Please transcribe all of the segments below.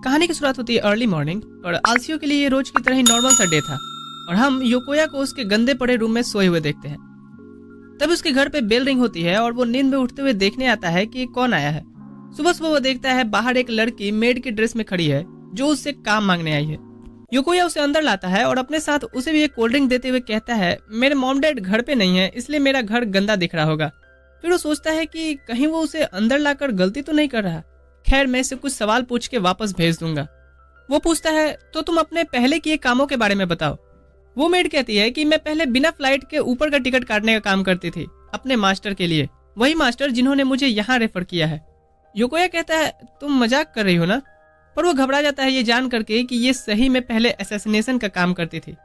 कहानी की शुरुआत होती है अर्ली मॉर्निंग और आलसियों के लिए ये रोज की तरह ही नॉर्मल सा डे था और हम योकोया को उसके गंदे पड़े रूम में सोए हुए देखते हैं। तब उसके घर पे बेल रिंग होती है और वो नींद में उठते हुए देखने आता है कि कौन आया है। सुबह सुबह वो देखता है बाहर एक लड़की मेड की ड्रेस में खड़ी है जो उससे काम मांगने आई है। योकोया उसे अंदर लाता है और अपने साथ उसे भी एक कोल्ड ड्रिंक देते हुए कहता है मेरे मॉम डैड घर पे नहीं है इसलिए मेरा घर गंदा दिख रहा होगा। फिर वो सोचता है कि कहीं वो उसे अंदर लाकर गलती तो नहीं कर रहा। खैर मैं इसे कुछ सवाल पूछ के वापस भेज दूंगा। वो पूछता है तो तुम अपने पहले किए कामों के बारे में बताओ। वो मेड कहती है कि मैं पहले बिना फ्लाइट के ऊपर का टिकट काटने का काम करती थी अपने मास्टर के लिए, वही मास्टर जिन्होंने मुझे यहाँ रेफर किया है। योकोया कहता है तुम मजाक कर रही हो ना, पर वो घबरा जाता है ये जान करके कि ये सही में पहले असैसिनेशन का काम करती थी।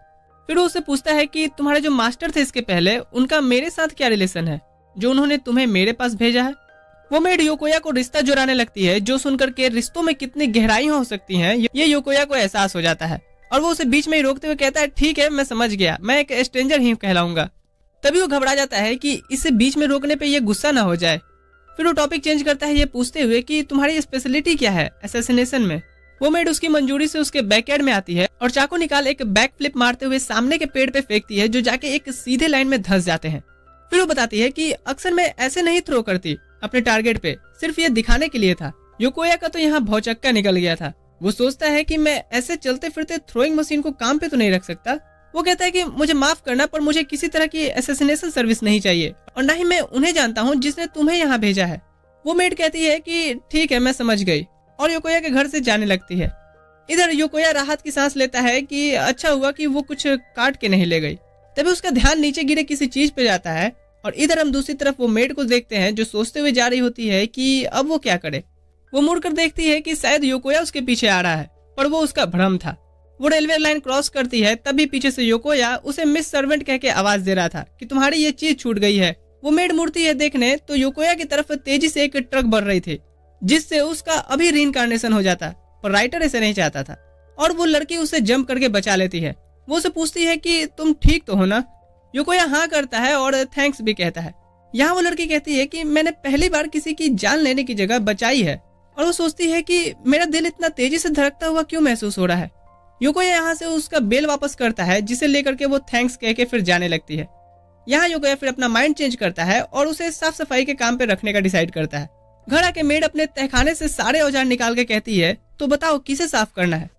फिर वो उससे पूछता है कि तुम्हारे जो मास्टर थे इसके पहले उनका मेरे साथ क्या रिलेशन है जो उन्होंने तुम्हें मेरे पास भेजा है। वो मेड योकोया को रिश्ता जुड़ाने लगती है जो सुनकर के रिश्तों में कितनी गहराई हो सकती हैं ये योकोया को एहसास हो जाता है और वो उसे बीच में ही रोकते हुए कहता है ठीक है मैं समझ गया, मैं एक स्ट्रेंजर ही कहलाऊंगा। तभी वो घबरा जाता है कि इसे बीच में रोकने पे ये गुस्सा ना हो जाए। फिर वो टॉपिक चेंज करता है ये पूछते हुए कि तुम्हारी स्पेशलिटी क्या है असैसिनेशन में। वो मेड उसकी मंजूरी से उसके बैकयार्ड में आती है और चाकू निकाल एक बैक फ्लिप मारते हुए सामने के पेड़ पे फेंकती है जो जाके एक सीधे लाइन में धंस जाते हैं। फिर वो बताती है कि अक्सर मैं ऐसे नहीं थ्रो करती अपने टारगेट पे, सिर्फ ये दिखाने के लिए था। योकोया का तो यहाँ भौचक्का निकल गया था। वो सोचता है कि मैं ऐसे चलते फिरते थ्रोइंग मशीन को काम पे तो नहीं रख सकता। वो कहता है कि मुझे माफ करना पर मुझे किसी तरह की असैसिनेशन सर्विस नहीं चाहिए और न ही मैं उन्हें जानता हूँ जिसने तुम्हें यहाँ भेजा है। वो मेड कहती है कि ठीक है मैं समझ गई और योकोया के घर से जाने लगती है। इधर योकोया राहत की सांस लेता है कि अच्छा हुआ कि वो कुछ काट के नहीं ले गई। तभी उसका ध्यान नीचे गिरे किसी चीज पे जाता है और इधर हम दूसरी तरफ वो मेड को देखते हैं जो सोचते हुए जा रही होती है कि अब वो क्या करे। वो मुड़कर देखती है कि शायद योकोया उसके पीछे आ रहा है पर वो उसका भ्रम था। वो रेलवे लाइन क्रॉस करती है तभी पीछे से योकोया उसे मिस सर्वेंट कह के आवाज दे रहा था कि तुम्हारी ये चीज छूट गई है। वो मेड मुड़ती है देखने तो योकोया की तरफ तेजी से एक ट्रक बढ़ रही थी जिससे उसका अभी रीइंकार्नेशन हो जाता, पर राइटर ऐसे नहीं चाहता था और वो लड़की उसे जंप करके बचा लेती है। वो उसे पूछती है कि तुम ठीक तो हो ना। योकोया हाँ करता है और थैंक्स भी कहता है। यहाँ वो लड़की कहती है कि मैंने पहली बार किसी की जान लेने की जगह बचाई है और वो सोचती है कि मेरा दिल इतना तेजी से धड़कता हुआ क्यों महसूस हो रहा है। योकोया यहाँ से उसका बेल वापस करता है जिसे लेकर के वो थैंक्स कह के फिर जाने लगती है। यहाँ योकोया फिर अपना माइंड चेंज करता है और उसे साफ सफाई के काम पे रखने का डिसाइड करता है। घर आके मेड अपने तहखाने से सारे औजार निकाल के कहती है तो बताओ किसे साफ करना है।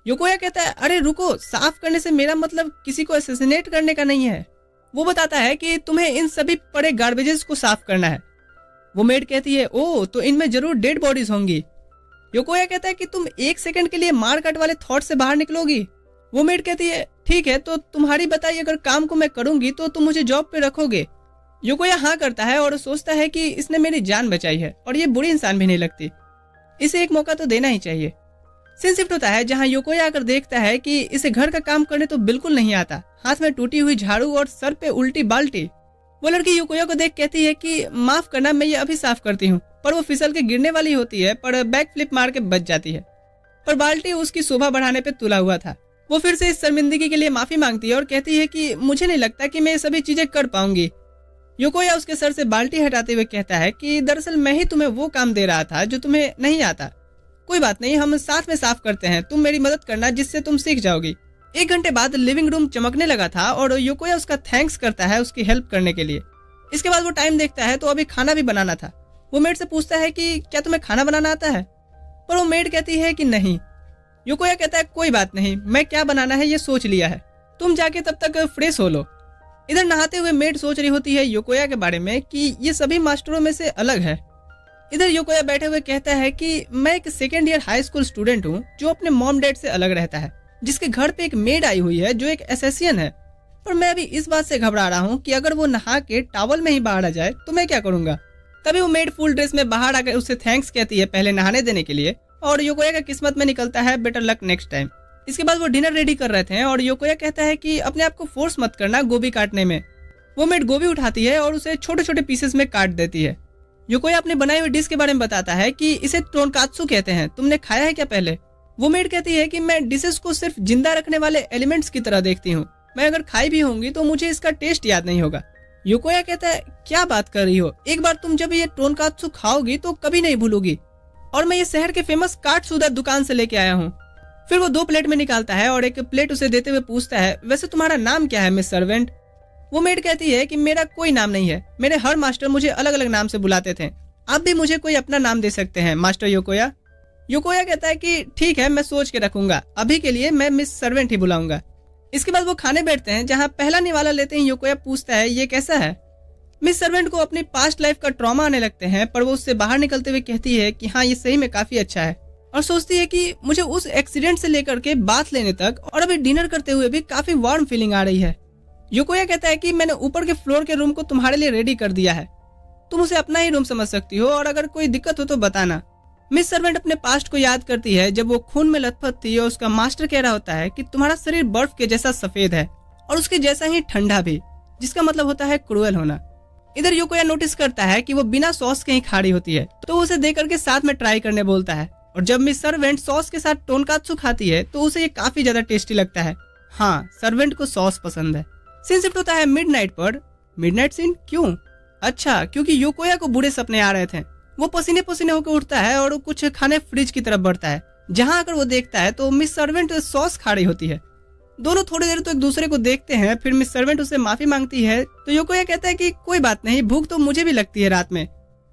योकोया कहता है अरे रुको, साफ करने से मेरा मतलब किसी को असैसिनेट करने का नहीं है। वो बताता है कि तुम्हें इन सभी पड़े गार्बेजेस को साफ करना है। वो मेड कहती है ओह तो इनमें जरूर डेड बॉडीज होंगी। योकोया कहता है कि तुम एक सेकंड के लिए मार काट वाले थॉट से बाहर निकलोगी। वो मेड कहती है ठीक है तो तुम्हारी बताई अगर काम को मैं करूंगी तो तुम मुझे जॉब पे रखोगे। योकोया हाँ करता है और सोचता है कि इसने मेरी जान बचाई है और ये बुरी इंसान भी नहीं लगती, इसे एक मौका तो देना ही चाहिए। सीन शिफ्ट होता है जहाँ योकोया आकर देखता है कि इसे घर का काम करने तो बिल्कुल नहीं आता, हाथ में टूटी हुई झाड़ू और सर पे उल्टी बाल्टी। वो लड़की योकोया को देख कहती है कि माफ करना मैं ये अभी साफ करती हूँ, पर वो फिसल के गिरने वाली होती है पर बैक फ्लिप मार के बच जाती है। पर बाल्टी उसकी शोभा बढ़ाने पे तुला हुआ था। वो फिर से इस शर्मिंदगी के लिए माफी मांगती है और कहती है कि मुझे नहीं लगता कि मैं ये सभी चीजें कर पाऊंगी। योकोया उसके सर से बाल्टी हटाते हुए कहता है कि दरअसल मैं ही तुम्हें वो काम दे रहा था जो तुम्हें नहीं आता। कोई बात नहीं, हम साथ में साफ करते हैं, तुम मेरी मदद करना जिससे तुम सीख जाओगी। 1 घंटे बाद लिविंग रूम चमकने लगा था और योकोया उसका थैंक्स करता है उसकी हेल्प करने के लिए। इसके बाद वो टाइम देखता है तो अभी खाना भी बनाना था। वो मेड से पूछता है कि क्या तुम्हें खाना बनाना आता है, पर वो मेड कहती है कि नहीं। योकोया कहता है कोई बात नहीं, मैं क्या बनाना है ये सोच लिया है, तुम जाके तब तक फ्रेश हो लो। इधर नहाते हुए मेड सोच रही होती है योकोया के बारे में कि ये सभी मास्टरों में से अलग है। इधर योकोया बैठे हुए कहता है कि मैं एक second year high school student हूँ जो अपने मॉम डैड से अलग रहता है, जिसके घर पे एक मेड आई हुई है जो एक असैसिन है। पर मैं अभी इस बात से घबरा रहा हूँ कि अगर वो नहा के टॉवल में ही बाहर आ जाए तो मैं क्या करूंगा। तभी वो मेड फुल ड्रेस में बाहर आकर उससे थैंक्स कहती है पहले नहाने देने के लिए और योकोया का किस्मत में निकलता है बेटर लक नेक्स्ट टाइम। इसके बाद वो डिनर रेडी कर रहे थे और योकोया कहता है कि अपने आप को फोर्स मत करना गोभी काटने में। वो मेड गोभी उठाती है और उसे छोटे छोटे पीसेस में काट देती है। योकोया अपनी बनाई हुई डिश के बारे में बताता है कि इसे टोनकात्सु कहते हैं, तुमने खाया है क्या पहले। वो मेड कहती है कि मैं डिशेस को सिर्फ जिंदा रखने वाले एलिमेंट्स की तरह देखती हूँ, मैं अगर खाई भी होंगी तो मुझे इसका टेस्ट याद नहीं होगा। योकोया कहता है क्या बात कर रही हो, एक बार तुम जब ये टोनकात्सु खाओगी तो कभी नहीं भूलोगी। और मैं ये शहर के फेमस काटसूदा दुकान से लेके आया हूँ। फिर वो 2 प्लेट में निकालता है और एक प्लेट उसे देते हुए पूछता है, वैसे तुम्हारा नाम क्या है मिस सर्वेंट? वो मेड कहती है कि मेरा कोई नाम नहीं है, मेरे हर मास्टर मुझे अलग अलग नाम से बुलाते थे, आप भी मुझे कोई अपना नाम दे सकते हैं मास्टर योकोया। योकोया कहता है कि ठीक है, मैं सोच के रखूंगा, अभी के लिए मैं मिस सर्वेंट ही बुलाऊंगा। इसके बाद वो खाने बैठते हैं, जहाँ पहला निवाला लेते ही योकोया पूछता है, ये कैसा है? मिस सर्वेंट को अपनी पास्ट लाइफ का ट्रॉमा आने लगते हैं, पर वो उससे बाहर निकलते हुए कहती है कि हाँ, ये सही में काफी अच्छा है, और सोचती है कि मुझे उस एक्सीडेंट से लेकर के बाथ लेने तक और अभी डिनर करते हुए भी काफी वार्म फीलिंग आ रही है। योकोया कहता है कि मैंने ऊपर के फ्लोर के रूम को तुम्हारे लिए रेडी कर दिया है, तुम उसे अपना ही रूम समझ सकती हो, और अगर कोई दिक्कत हो तो बताना। मिस सर्वेंट अपने पास्ट को याद करती है, जब वो खून में लथपथ थी और उसका मास्टर कह रहा होता है कि तुम्हारा शरीर बर्फ के जैसा सफेद है और उसके जैसा ही ठंडा भी, जिसका मतलब होता है क्रूएल होना। इधर योकोया नोटिस करता है कि वो बिना सॉस के ही खा रही होती है, तो उसे देख करके साथ में ट्राई करने बोलता है, और जब मिस सर्वेंट सॉस के साथ टोनकात्सु खाती है तो उसे ये काफी ज्यादा टेस्टी लगता है। हाँ, सर्वेंट को सॉस पसंद है। सीन शिफ्ट होता है मिडनाइट पर। मिडनाइट सीन क्यों? अच्छा, क्योंकि योकोया को बुरे सपने आ रहे थे। वो पसीने पसीने होकर उठता है और कुछ खाने फ्रिज की तरफ बढ़ता है, जहाँ आकर वो देखता है तो मिस सर्वेंट सॉस खा रही होती है। दोनों थोड़ी देर तो एक दूसरे को देखते हैं, फिर मिस सर्वेंट उसे माफी मांगती है, तो योकोया कहता है कि कोई बात नहीं, भूख तो मुझे भी लगती है रात में।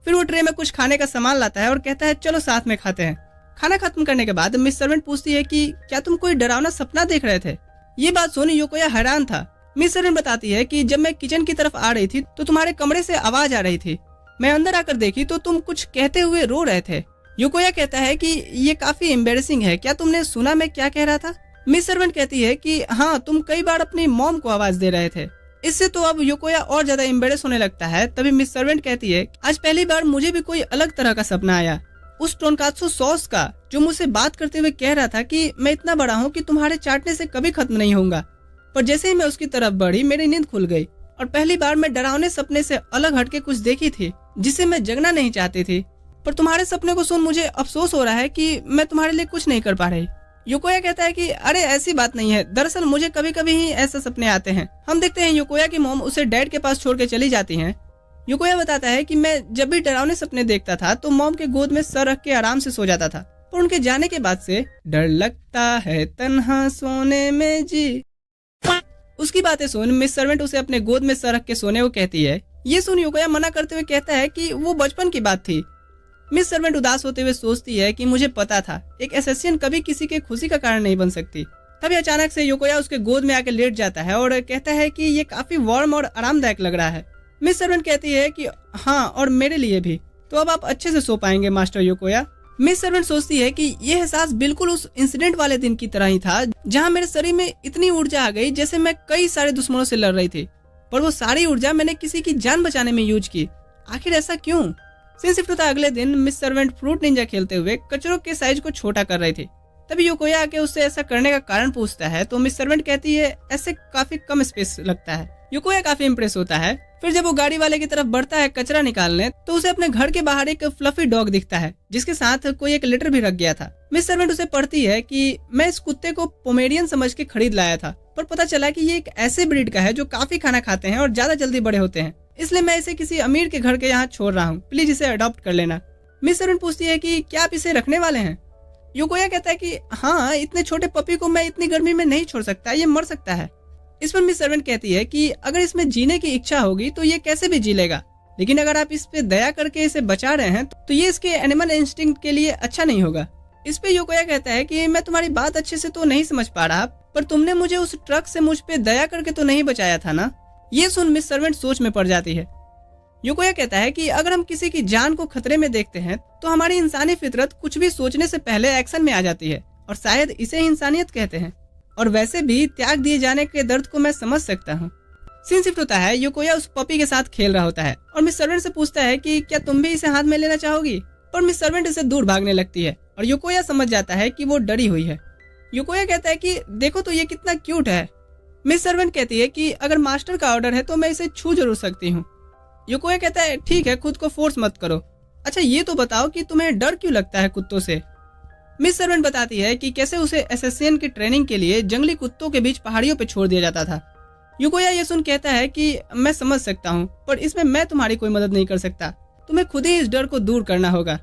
फिर वो ट्रे में कुछ खाने का सामान लाता है और कहता है चलो साथ में खाते हैं। खाना खत्म करने के बाद मिस सर्वेंट पूछती है कि क्या तुम कोई डरावना सपना देख रहे थे? ये बात सुन योकोया हैरान था। मिस सर्वेंट बताती है कि जब मैं किचन की तरफ आ रही थी तो तुम्हारे कमरे से आवाज आ रही थी, मैं अंदर आकर देखी तो तुम कुछ कहते हुए रो रहे थे। योकोया कहता है कि ये काफी एम्बेरसिंग है, क्या तुमने सुना मैं क्या कह रहा था? मिस सर्वेंट कहती है कि हाँ, तुम कई बार अपनी मॉम को आवाज दे रहे थे। इससे तो अब योकोया और ज्यादा एम्बेरस होने लगता है। तभी मिस सर्वेंट कहती है, आज पहली बार मुझे भी कोई अलग तरह का सपना आया, उस टोनकात्सु सॉस का, जो मुझसे बात करते हुए कह रहा था कि मैं इतना बड़ा हूँ कि तुम्हारे चाटने से कभी खत्म नहीं होऊंगा। पर जैसे ही मैं उसकी तरफ बढ़ी, मेरी नींद खुल गई और पहली बार मैं डरावने सपने से अलग हटके कुछ देखी थी, जिसे मैं जगना नहीं चाहती थी। पर तुम्हारे सपने को सुन मुझे अफसोस हो रहा है कि मैं तुम्हारे लिए कुछ नहीं कर पा रही। योकोया कहता है कि अरे ऐसी बात नहीं है, दरअसल मुझे कभी कभी ही ऐसे सपने आते हैं। हम देखते हैं योकोया की मॉम उसे डैड के पास छोड़ के चली जाती हैं। योकोया बताता है कि मैं जब भी डरावने सपने देखता था तो मॉम के गोद में सर रख के आराम से सो जाता था, पर उनके जाने के बाद से डर लगता है तन्हा सोने में जी। उसकी बातें सुन मिस सर्वेंट उसे अपने गोद में सर रख के सोने को कहती है। ये सुन योकोया मना करते हुए कहता है कि वो बचपन की बात थी। मिस सर्वेंट उदास होते हुए सोचती है कि मुझे पता था एक एसेसियन कभी किसी के खुशी का कारण नहीं बन सकती। तभी अचानक से योकोया उसके गोद में आकर लेट जाता है और कहता है कि ये काफी वार्म और आरामदायक लग रहा है। मिस सर्वेंट कहती है कि हाँ, और मेरे लिए भी, तो अब आप अच्छे से सो पाएंगे मास्टर योकोया। मिस सर्वेंट सोचती है कि ये एहसास बिल्कुल उस इंसिडेंट वाले दिन की तरह ही था, जहाँ मेरे शरीर में इतनी ऊर्जा आ गई जैसे मैं कई सारे दुश्मनों से लड़ रही थी, पर वो सारी ऊर्जा मैंने किसी की जान बचाने में यूज की। आखिर ऐसा क्यों? सीन शिफ्ट होता अगले दिन। मिस सर्वेंट फ्रूट निंजा खेलते हुए कचरों के साइज को छोटा कर रही थी। तभी योकोया आके उससे ऐसा करने का कारण पूछता है, तो मिस सर्वेंट कहती है ऐसे काफी कम स्पेस लगता है। योकोया काफी इम्प्रेस होता है। फिर जब वो गाड़ी वाले की तरफ बढ़ता है कचरा निकालने, तो उसे अपने घर के बाहर एक फ्लफी डॉग दिखता है, जिसके साथ कोई एक लेटर भी रख गया था। मिस सर्वेंट उसे पढ़ती है कि मैं इस कुत्ते को पोमेरियन समझ के खरीद लाया था, पर पता चला कि ये एक ऐसे ब्रीड का है जो काफी खाना खाते हैं और ज्यादा जल्दी बड़े होते हैं, इसलिए मैं इसे किसी अमीर के घर के यहाँ छोड़ रहा हूँ, प्लीज इसे अडॉप्ट कर लेना। मिस सर्वेंट पूछती है कि क्या आप इसे रखने वाले हैं? योकोया कहता है कि हाँ, इतने छोटे पपी को मैं इतनी गर्मी में नहीं छोड़ सकता, ये मर सकता है। इस पर मिस सर्वेंट कहती है कि अगर इसमें जीने की इच्छा होगी तो ये कैसे भी जी लेगा, लेकिन अगर आप इस पे दया करके इसे बचा रहे हैं तो ये इसके एनिमल इंस्टिंक्ट के लिए अच्छा नहीं होगा। इस पे योकोया कहता है कि मैं तुम्हारी बात अच्छे से तो नहीं समझ पा रहा, पर तुमने मुझे उस ट्रक से मुझ पे दया करके तो नहीं बचाया था ना। ये सुन मिस सर्वेंट सोच में पड़ जाती है। योकोया कहता है कि अगर हम किसी की जान को खतरे में देखते हैं तो हमारी इंसानी फितरत कुछ भी सोचने से पहले एक्शन में आ जाती है, और शायद इसे ही इंसानियत कहते हैं। और वैसे भी त्याग दिए जाने के दर्द को मैं समझ सकता हूँ। सीन शिफ्ट होता है। योकोया उस पपी के साथ खेल रहा होता है और मिस सर्वेंट से पूछता है कि क्या तुम भी इसे हाथ में लेना चाहोगी, पर मिस सर्वेंट इसे दूर भागने लगती है और योकोया समझ जाता है कि वो डरी हुई है। योकोया कहता है कि देखो तो ये कितना क्यूट है। मिस सर्वेंट कहती है कि अगर मास्टर का ऑर्डर है तो मैं इसे छू जरूर सकती हूँ। योकोया कहता है ठीक है, खुद को फोर्स मत करो। अच्छा ये तो बताओ कि तुम्हें डर क्यों लगता है कुत्तों से? मिस सर्वेंट बताती है कि कैसे उसे एसएसएन की ट्रेनिंग के लिए जंगली कुत्तों के बीच पहाड़ियों पर छोड़ दिया जाता था। योकोया ये सुन कहता है कि मैं समझ सकता हूँ, पर इसमें मैं तुम्हारी कोई मदद नहीं कर सकता, तुम्हें खुद ही इस डर को दूर करना होगा।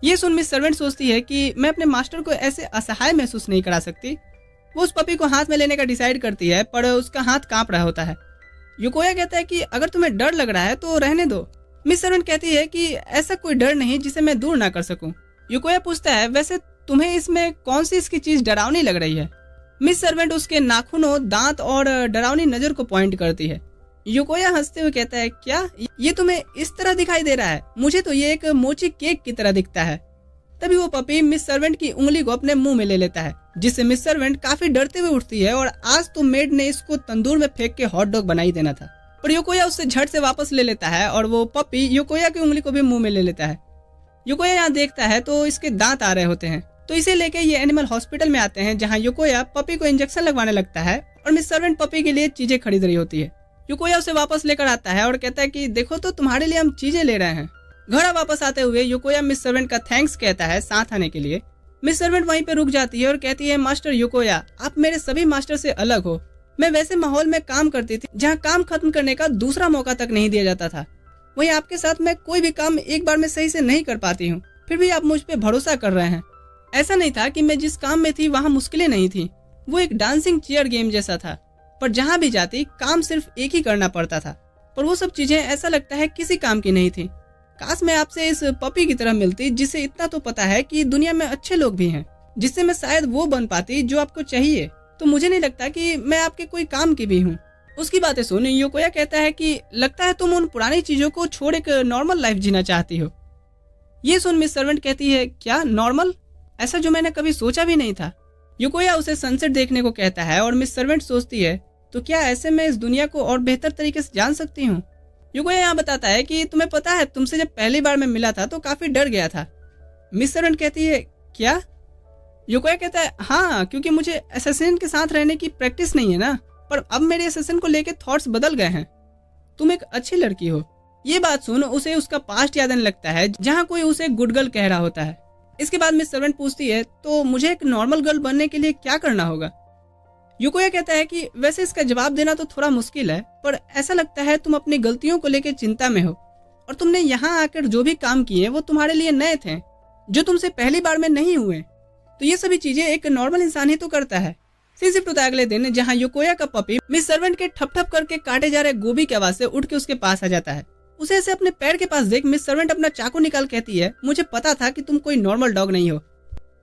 ये सुन मिस सर्वेंट सोचती है कि मैं अपने मास्टर को ऐसे असहाय महसूस नहीं करा सकती। वो उस पपी को हाथ में लेने का डिसाइड करती है, पर उसका हाथ कांप रहा होता है। युकोया कहता है कि अगर तुम्हें डर लग रहा है तो रहने दो। मिस सर्वेंट कहती है कि ऐसा कोई डर नहीं जिसे मैं दूर ना कर सकूं। युकोया पूछता है, वैसे तुम्हें इसमें कौन सी इसकी चीज डरावनी लग रही है? मिस सर्वेंट उसके नाखूनों, दांत और डरावनी नजर को पॉइंट करती है। युकोया हंसते हुए कहता है, क्या ये तुम्हें इस तरह दिखाई दे रहा है? मुझे तो ये एक मोची केक की तरह दिखता है। तभी वो पपी मिस सर्वेंट की उंगली को अपने मुंह में ले लेता है, जिससे मिस सर्वेंट काफी डरते हुए उठती है। और आज तो मेड ने इसको तंदूर में फेंक के हॉट डॉग बना ही देना था, पर युकोया उससे झट से वापस ले लेता है और वो पपी युकोया की उंगली को भी मुंह में ले लेता है। युकोया यहाँ देखता है तो इसके दांत आ रहे होते हैं, तो इसे लेके ये एनिमल हॉस्पिटल में आते हैं, जहाँ युकोया पपी को इंजेक्शन लगवाने लगता है और मिस सर्वेंट पपी के लिए चीजें खरीद रही होती है। युकोया उसे वापस लेकर आता है और कहता है कि देखो तो तुम्हारे लिए हम चीजें ले रहे हैं। घर वापस आते हुए युकोया मिस सर्वेंट का थैंक्स कहता है साथ आने के लिए। मिस सर्वेंट वहीं पे रुक जाती है और कहती है, मास्टर युकोया, आप मेरे सभी मास्टर से अलग हो। मैं वैसे माहौल में काम करती थी जहाँ काम खत्म करने का दूसरा मौका तक नहीं दिया जाता था। वहीं आपके साथ मैं कोई भी काम एक बार में सही से नहीं कर पाती हूँ, फिर भी आप मुझ पे भरोसा कर रहे हैं। ऐसा नहीं था कि मैं जिस काम में थी वहाँ मुश्किलें नहीं थी, वो एक डांसिंग चेयर गेम जैसा था, पर जहाँ भी जाती काम सिर्फ एक ही करना पड़ता था। पर वो सब चीजें ऐसा लगता है किसी काम की नहीं थी। काश मैं आपसे इस पपी की तरह मिलती, जिसे इतना तो पता है कि दुनिया में अच्छे लोग भी हैं, जिससे मैं शायद वो बन पाती जो आपको चाहिए। तो मुझे नहीं लगता कि मैं आपके कोई काम की भी हूँ। उसकी बातें सुन युकोया कहता है कि लगता है तुम उन पुरानी चीजों को छोड़ एक नॉर्मल लाइफ जीना चाहती हो। ये सुन मिस सर्वेंट कहती है, क्या नॉर्मल? ऐसा जो मैंने कभी सोचा भी नहीं था। युकोया उसे सनसेट देखने को कहता है और मिस सर्वेंट सोचती है, तो क्या ऐसे में इस दुनिया को और बेहतर तरीके से जान सकती हूँ? युकोया यहाँ बताता है कि तुम्हें पता है तुमसे जब पहली बार मैं मिला था तो काफी डर गया था। मिस सर्वेंट कहती है, क्या? युकोया कहता है, हाँ, क्योंकि मुझे असैसिन के साथ रहने की प्रैक्टिस नहीं है ना, पर अब मेरे असैसिन को लेके थॉट्स बदल गए हैं। तुम एक अच्छी लड़की हो। ये बात सुन उसे उसका पास्ट याद आने लगता है, जहाँ कोई उसे गुड गर्ल कह रहा होता है। इसके बाद मिस सर्वेंट पूछती है, तो मुझे एक नॉर्मल गर्ल बनने के लिए क्या करना होगा? युकोया कहता है कि वैसे इसका जवाब देना तो थोड़ा मुश्किल है, पर ऐसा लगता है तुम अपनी गलतियों को लेकर चिंता में हो, और तुमने यहाँ आकर जो भी काम किए वो तुम्हारे लिए नए थे, जो तुमसे पहली बार में नहीं हुए। तो ये सभी चीजें एक नॉर्मल इंसान ही तो करता है। सीन शिफ्ट होता है अगले दिन, जहाँ युकोया का पपी मिस सर्वेंट के ठप ठप करके काटे जा रहे गोभी की आवाज से उठ के उसके पास आ जाता है। उसे ऐसे अपने पैर के पास देख मिस सर्वेंट अपना चाकू निकाल कहती है, मुझे पता था कि तुम कोई नॉर्मल डॉग नहीं हो।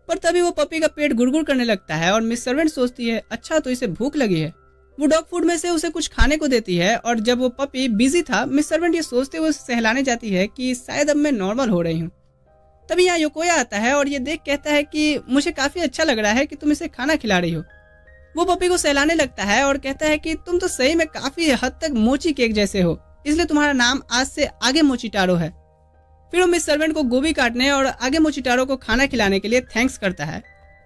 पर तभी वो पपी का पेट गुड़गुड़ करने लगता है और मिस सर्वेंट सोचती है, अच्छा तो इसे भूख लगी है। वो डॉग फूड में से उसे कुछ खाने को देती है, और जब वो पपी बिजी था मिस सर्वेंट ये सोचते हुए सहलाने जाती है कि शायद अब मैं नॉर्मल हो रही हूँ। तभी यहाँ युकोया आता है और ये देख कहता है कि मुझे काफी अच्छा लग रहा है कि तुम इसे खाना खिला रही हो। वो पपी को सहलाने लगता है और कहता है कि तुम तो सही में काफी हद तक मोची केक जैसे हो, इसलिए तुम्हारा नाम आज से आगे मोचिटारो है। फिर वो मिस सर्वेंट को गोभी काटने और आगे मोचिटारो को खाना खिलाने के लिए थैंक्स करता है,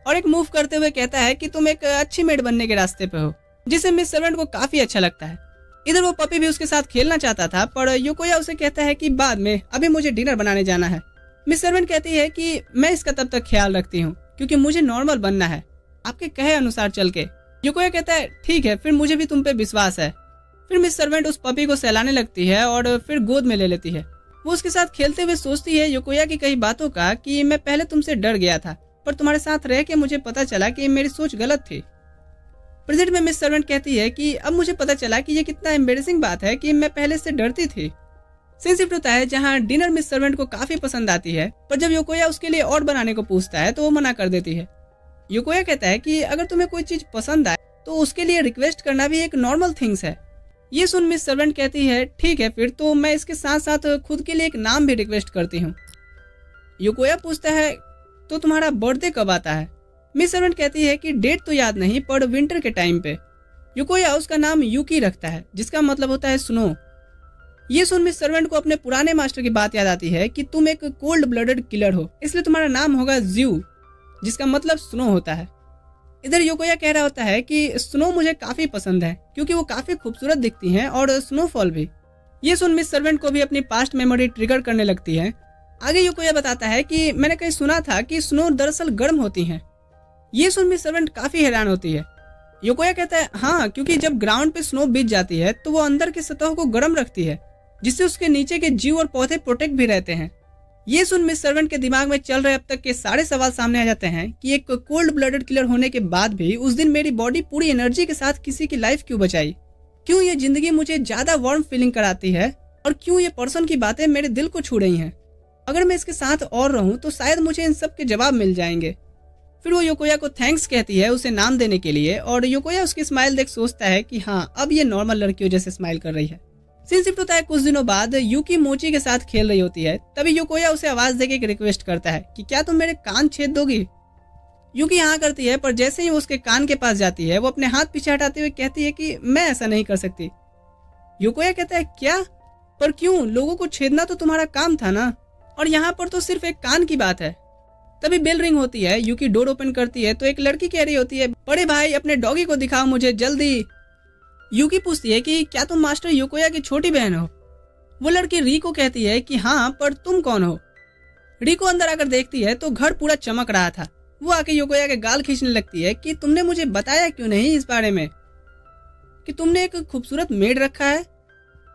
और एक मूव करते हुए कहता है कि तुम एक अच्छी मेड बनने के रास्ते पे हो, जिसे मिस सर्वेंट को काफी अच्छा लगता है। इधर वो पपी भी उसके साथ खेलना चाहता था, पर युकोया उसे कहता है कि बाद में, अभी मुझे डिनर बनाने जाना है। मिस सर्वेंट कहती है कि मैं इसका तब तक ख्याल रखती हूँ, क्योंकि मुझे नॉर्मल बनना है, आपके कहे अनुसार चल के। युकोया कहता है, ठीक है, फिर मुझे भी तुम पे विश्वास है। फिर मिस सर्वेंट उस पपी को सहलाने लगती है और फिर गोद में ले लेती है। वो उसके साथ खेलते हुए सोचती है युकोया की कई बातों का, कि मैं पहले तुमसे डर गया था, पर तुम्हारे साथ रह के मुझे पता चला कि मेरी सोच गलत थी। प्रेजेंट में मिस सर्वेंट कहती है कि अब मुझे पता चला कि ये कितना एम्बेरसिंग बात है कि मैं पहले से डरती थी। सीन शिफ्ट होता है जहाँ डिनर मिस सर्वेंट को काफी पसंद आती है, पर जब युकोया उसके लिए और बनाने को पूछता है तो वो मना कर देती है। युकोया कहता है कि अगर तुम्हें कोई चीज पसंद आए तो उसके लिए रिक्वेस्ट करना भी एक नॉर्मल थिंग्स है। ये सुन मिस सर्वेंट कहती है, ठीक है, फिर तो मैं इसके साथ साथ खुद के लिए एक नाम भी रिक्वेस्ट करती हूँ। युकोया पूछता है, तो तुम्हारा बर्थडे कब आता है? मिस सर्वेंट कहती है कि डेट तो याद नहीं, पर विंटर के टाइम पे। युकोया उसका नाम यूकी रखता है, जिसका मतलब होता है स्नो। ये सुन मिस सर्वेंट को अपने पुराने मास्टर की बात याद आती है कि तुम एक कोल्ड ब्लडेड किलर हो, इसलिए तुम्हारा नाम होगा ज्यू, जिसका मतलब स्नो होता है। इधर युकोया कह रहा होता है कि स्नो मुझे काफी पसंद है, क्योंकि वो काफी खूबसूरत दिखती हैं, और स्नोफॉल भी। ये सुन मिस सर्वेंट को भी अपनी पास्ट मेमोरी ट्रिगर करने लगती है। आगे युकोया बताता है कि मैंने कहीं सुना था कि स्नो दरअसल गर्म होती हैं। ये सुन मिस सर्वेंट काफी हैरान होती है। युकोया कहता है, हाँ, क्योंकि जब ग्राउंड पे स्नो बीत जाती है तो वो अंदर की सतह को गर्म रखती है, जिससे उसके नीचे के जीव और पौधे प्रोटेक्ट भी रहते हैं। ये सुन मिस सर्वेंट के दिमाग में चल रहे अब तक के सारे सवाल सामने आ जाते हैं कि एक कोल्ड ब्लडेड किलर होने के बाद भी उस दिन मेरी बॉडी पूरी एनर्जी के साथ किसी की लाइफ क्यों बचाई, क्यों ये जिंदगी मुझे ज्यादा वार्म फीलिंग कराती है और क्यों ये पर्सन की बातें मेरे दिल को छू रही हैं। अगर मैं इसके साथ और रहूं तो शायद मुझे इन सब के जवाब मिल जाएंगे। फिर वो योकोया को थैंक्स कहती है उसे नाम देने के लिए और योकोया उसकी स्माइल देख सोचता है कि हाँ, अब ये नॉर्मल लड़कियों जैसे स्माइल कर रही है। सीन शिफ्ट होता है कुछ दिनों बाद। यूकी मोची के साथ खेल रही होती है, तभी योकोया उसे आवाज देके एक रिक्वेस्ट करता है कि क्या तुम मेरे कान छेद दोगी। यूकी हाँ करती है, पर जैसे ही वो उसके कान के पास जाती है वो अपने हाथ पीछे हटाते हुए कहती है कि मैं ऐसा नहीं कर सकती। योकोया कहता है क्या, पर क्यों, लोगों को छेदना तो तुम्हारा काम था ना, और यहाँ पर तो सिर्फ एक कान की बात है। तभी बेल रिंग होती है, यूकी डोर ओपन करती है तो एक लड़की कह रही होती है, बड़े भाई अपने डॉगी को दिखाओ मुझे जल्दी। यूकी पूछती है कि क्या तुम मास्टर योकोया की छोटी बहन हो। वो लड़की रीको कहती है कि हाँ, पर तुम कौन हो। रीको अंदर आकर देखती है तो घर पूरा चमक रहा था। वो आके योकोया के गाल खींचने लगती है कि तुमने मुझे बताया क्यों नहीं इस बारे में कि तुमने एक खूबसूरत मेड रखा है।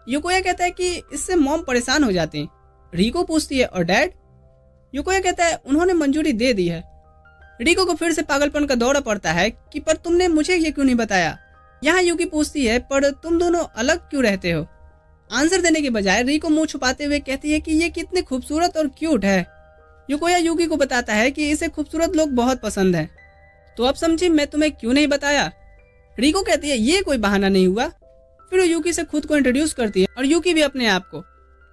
योकोया कहता है कि इससे मॉम परेशान हो जाती हैं। रीको पूछती है और डैड। योकोया कहता है उन्होंने मंजूरी दे दी है। रीको को फिर से पागलपन का दौरा पड़ता है कि पर तुमने मुझे ये क्यों नहीं बताया। यहाँ यूकी पूछती है पर तुम दोनों अलग क्यों रहते हो। आंसर देने के बजाय रीको मुंह छुपाते हुए कहती है कि ये कितने खूबसूरत और क्यूट है। योकोया यूकी को बताता है कि इसे खूबसूरत लोग बहुत पसंद हैं। तो अब समझी मैं तुम्हें क्यों नहीं बताया। रीको कहती है ये कोई बहाना नहीं हुआ। फिर वो यूकी से खुद को इंट्रोड्यूस करती है और यूकी भी अपने आप को।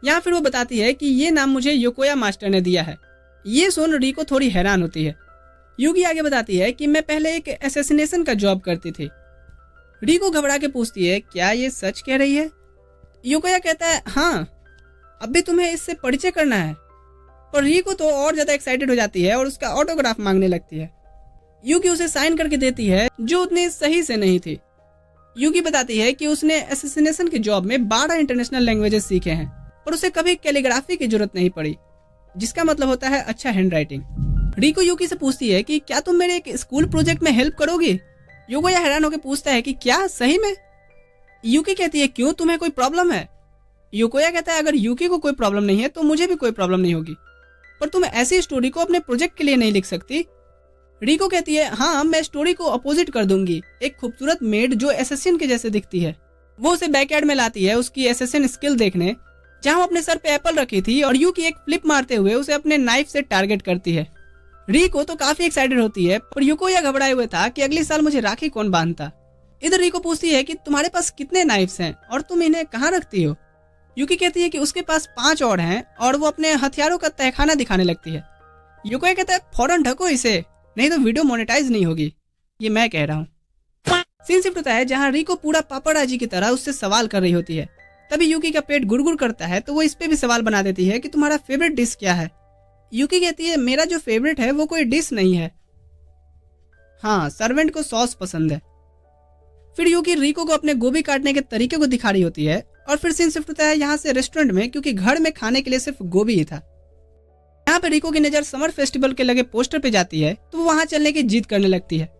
यहाँ फिर वो बताती है कि ये नाम मुझे योकोया मास्टर ने दिया है। ये सुन रीको थोड़ी हैरान होती है। यूकी आगे बताती है कि मैं पहले एक असैसिनेशन का जॉब करती थी। रीको घबरा के पूछती है क्या ये सच कह रही है। योकोया कहता है हाँ, अब भी तुम्हें इससे परिचय करना है। पर रीको तो और ज्यादा एक्साइटेड हो जाती है और उसका ऑटोग्राफ मांगने लगती है। यूकी उसे साइन करके देती है जो उतनी सही से नहीं थी। यूकी बताती है कि उसने असैसिनेशन के जॉब में 12 इंटरनेशनल लैंग्वेजेस सीखे हैं और उसे कभी कैलीग्राफी की जरूरत नहीं पड़ी, जिसका मतलब होता है अच्छा हैंड राइटिंग। रीको यूकी से पूछती है कि क्या तुम मेरे एक स्कूल प्रोजेक्ट में हेल्प करोगी। योकोया हैरान होकर पूछता है कि क्या सही में। यूकी कहती है क्यों, तुम्हें कोई प्रॉब्लम है। योकोया कहता है अगर यूकी को कोई प्रॉब्लम नहीं है तो मुझे भी कोई प्रॉब्लम नहीं होगी, पर तुम ऐसी स्टोरी को अपने प्रोजेक्ट के लिए नहीं लिख सकती। रीको कहती है हाँ, मैं स्टोरी को अपोजिट कर दूंगी। एक खूबसूरत मेड जो एसेसिन के जैसे दिखती है। वो उसे बैकयार्ड में लाती है उसकी एसेसिन स्किल देखने, जहाँ वो अपने सर पे एप्पल रखी थी और यूकी एक फ्लिप मारते हुए उसे अपने नाइफ से टारगेट करती है। रीको तो काफी एक्साइटेड होती है, पर योकोया घबराए हुए था कि अगले साल मुझे राखी कौन बांधता। इधर रीको पूछती है कि तुम्हारे पास कितने नाइफ्स हैं और तुम इन्हें कहाँ रखती हो। यूकी कहती है कि उसके पास 5 और हैं और वो अपने हथियारों का तहखाना दिखाने लगती है। योकोया कहता है फौरन ढको इसे, नहीं तो वीडियो मोनेटाइज नहीं होगी। ये मैं कह रहा हूँ। सीन शिफ्ट होता है जहाँ रीको पूरा पापड़ाजी की तरह उससे सवाल कर रही होती है। तभी यूकी का पेट गुड़गुड़ करता है तो वो इस पे भी सवाल बना देती है कि तुम्हारा फेवरेट डिश क्या है। यूकी कहती है मेरा जो फेवरेट है वो कोई डिश नहीं है, हाँ सर्वेंट को सॉस पसंद है। फिर यूकी रीको को अपने गोभी काटने के तरीके को दिखा रही होती है और फिर सीन शिफ्ट होता है यहाँ से रेस्टोरेंट में, क्योंकि घर में खाने के लिए सिर्फ गोभी ही था। यहाँ पे रीको की नजर समर फेस्टिवल के लगे पोस्टर पे जाती है तो वो वहाँ चलने की जिद करने लगती है।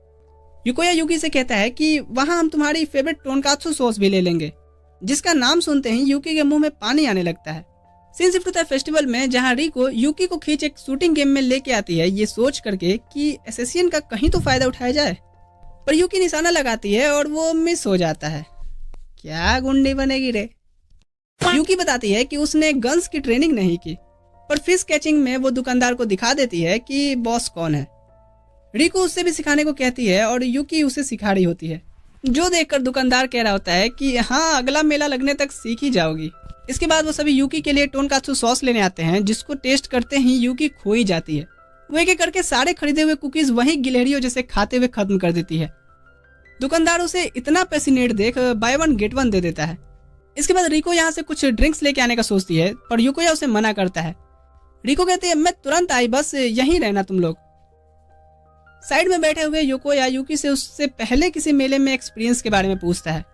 योकोया यूकी से कहता है कि वहाँ हम तुम्हारी फेवरेट टोनकात्सु सॉस भी ले लेंगे, जिसका नाम सुनते ही यूकी के मुंह में पानी आने लगता है। सीन शिफ्ट होता है फेस्टिवल में जहाँ रीको यूकी को खींच एक शूटिंग गेम में लेके आती है, ये सोच करके कि एसेसियन का कहीं तो फायदा उठाया जाए, पर यूकी निशाना लगाती है और वो मिस हो जाता है। क्या गुंडी बनेगी रे। यूकी बताती है कि उसने गन्स की ट्रेनिंग नहीं की, पर फिश कैचिंग में वो दुकानदार को दिखा देती है कि बॉस कौन है। रीको उससे भी सिखाने को कहती है और यूकी उसे सिखा रही होती है, जो देखकर दुकानदार कह रहा होता है कि हाँ अगला मेला लगने तक सीख ही जाओगी। इसके बाद वो सभी यूकी के लिए टोनकात्सु सॉस लेने आते हैं, जिसको टेस्ट करते ही यूकी खो ही जाती है। वो एक एक करके सारे खरीदे हुए कुकीज वहीं गिलहरियों जैसे खाते हुए खत्म कर देती है। दुकानदार उसे इतना पैसिनेट देख बाय 1 गेट 1 दे देता है। इसके बाद रीको यहाँ से कुछ ड्रिंक्स लेके आने का सोचती है, पर योकोया उसे मना करता है। रीको कहती है मैं तुरंत आई, बस यहीं रहना तुम लोग। साइड में बैठे हुए योकोया यूकी से उससे पहले किसी मेले में एक्सपीरियंस के बारे में पूछता है।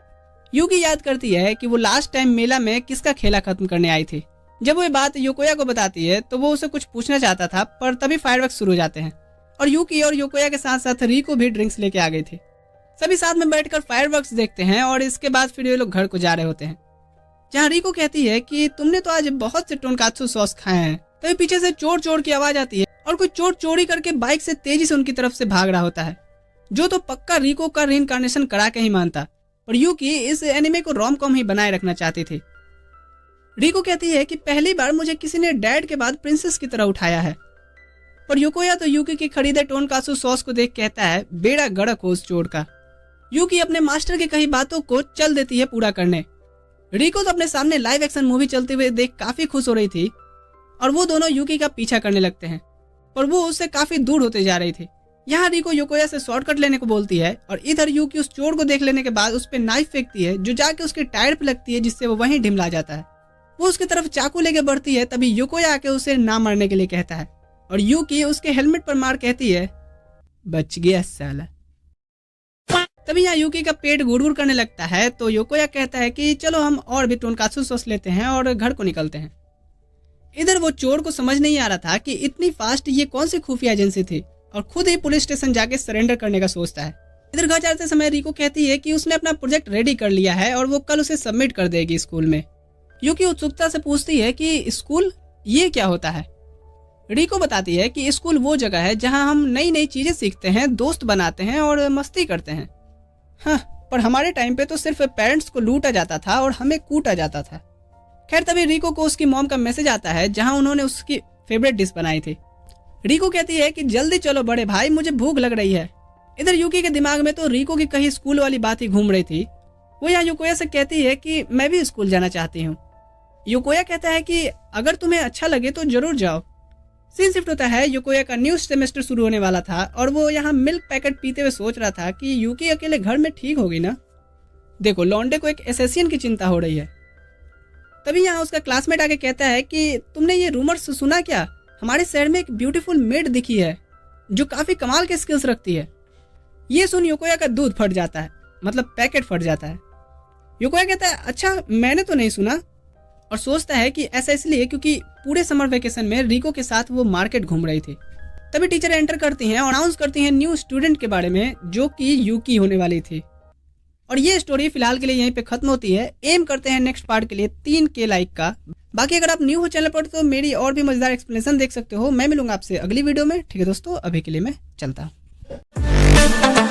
यूकी याद करती है कि वो लास्ट टाइम मेला में किसका खेला खत्म करने आई थी। जब वो ये बात योकोया को बताती है तो वो उसे कुछ पूछना चाहता था, पर तभी फायरवर्क्स शुरू हो जाते हैं और यूकी और योकोया के साथ साथ रीको भी ड्रिंक्स लेके आ गई थी। सभी साथ में बैठकर फायरवर्क्स देखते हैं और इसके बाद फिर ये लोग घर को जा रहे होते हैं, जहाँ रीको कहती है कि तुमने तो आज बहुत से टोनकात्सु सॉस खाए हैं तभी पीछे से चोर चोर की आवाज आती है और कोई चोर चोरी करके बाइक से तेजी से उनकी तरफ से भाग रहा होता है, जो तो पक्का रिको का रीइंकार्नेशन करा के ही मानता। पर यूकी इस एनिमे को रोम कॉम ही बनाए रखना चाहती थी। रिको कहती है कि पहली बार मुझे किसी ने डैड के बाद प्रिंसेस की तरह उठाया है। पर युकोया तो यूकी की खरीदे टोनकात्सु सॉस को देख कहता है बेड़ा गड़क हो उस चोर का। यूकी अपने मास्टर की कही बातों को चल देती है पूरा करने। रिको तो अपने सामने लाइव एक्शन मूवी चलते हुए देख काफी खुश हो रही थी और वो दोनों यूकी का पीछा करने लगते हैं, पर वो उससे काफी दूर होते जा रही थी। यहाँ रिको युकोया से शॉर्टकट लेने को बोलती है और इधर यूकी उस चोर को देख लेने के बाद उस पर नाइफ फेंकती है, जो जाके उसके टायर पे लगती है, जिससे वो वहीं ढिमला जाता है। वो उसकी तरफ चाकू लेके बढ़ती है, तभी युकोया आके उसे ना मारने के लिए कहता है और यूकी उसके हेलमेट पर मार कहती है बच गया साला। तभी यहाँ यूकी का पेट गुड़गुड़ करने लगता है, तो युकोया कहता है कि चलो हम और भी टोनकात्सु सॉस लेते हैं और घर को निकलते हैं। इधर वो चोर को समझ नहीं आ रहा था कि इतनी फास्ट ये कौन सी खुफिया एजेंसी थी और खुद ही पुलिस स्टेशन जाके सरेंडर करने का सोचता है। इधर घर जाते समय रिको कहती है कि उसने अपना प्रोजेक्ट रेडी कर लिया है और वो कल उसे सबमिट कर देगी स्कूल में। यूकी उत्सुकता से पूछती है कि स्कूल ये क्या होता है। रिको बताती है कि स्कूल वो जगह है जहां हम नई नई चीजें सीखते हैं, दोस्त बनाते हैं और मस्ती करते हैं। हाँ, पर हमारे टाइम पे तो सिर्फ पेरेंट्स को लूटा जाता था और हमें कूटा जाता था। खैर तभी रिको को उसकी मॉम का मैसेज आता है जहां उन्होंने उसकी फेवरेट डिश बनाई थी। रिको कहती है कि जल्दी चलो बड़े भाई, मुझे भूख लग रही है। इधर यूकी के दिमाग में तो रिको की कही स्कूल वाली बात ही घूम रही थी। वो यहाँ युकोया से कहती है कि मैं भी स्कूल जाना चाहती हूँ। युकोया कहता है कि अगर तुम्हें अच्छा लगे तो जरूर जाओ। सीन शिफ्ट होता है, युकोया का न्यू सेमेस्टर शुरू होने वाला था और वो यहाँ मिल्क पैकेट पीते हुए सोच रहा था कि यूकी अकेले घर में ठीक होगी ना। देखो लौंडे को एक एसेसियन की चिंता हो रही है। तभी यहाँ उसका क्लासमेट आके कहता है कि तुमने ये रूमर्स सुना क्या, हमारे शहर में एक ब्यूटीफुल मेड दिखी है जो काफी कमाल के स्किल्स रखती है। ये सुन युकोया का दूध फट जाता है, मतलब पैकेट फट जाता है। युकोया कहता है अच्छा मैंने तो नहीं सुना, और सोचता है कि ऐसा इसलिए क्योंकि पूरे समर वेकेशन में रिको के साथ वो मार्केट घूम रही थी। तभी टीचर एंटर करती हैं और अनाउंस करती हैं न्यू स्टूडेंट के बारे में, जो कि यूकी होने वाली थी। और ये स्टोरी फिलहाल के लिए यहीं पे खत्म होती है। एम करते हैं नेक्स्ट पार्ट के लिए 3K लाइक का। बाकी अगर आप न्यू हो चैनल पर तो मेरी और भी मजेदार एक्सप्लेनेशन देख सकते हो। मैं मिलूंगा आपसे अगली वीडियो में। ठीक है दोस्तों, अभी के लिए मैं चलता हूँ।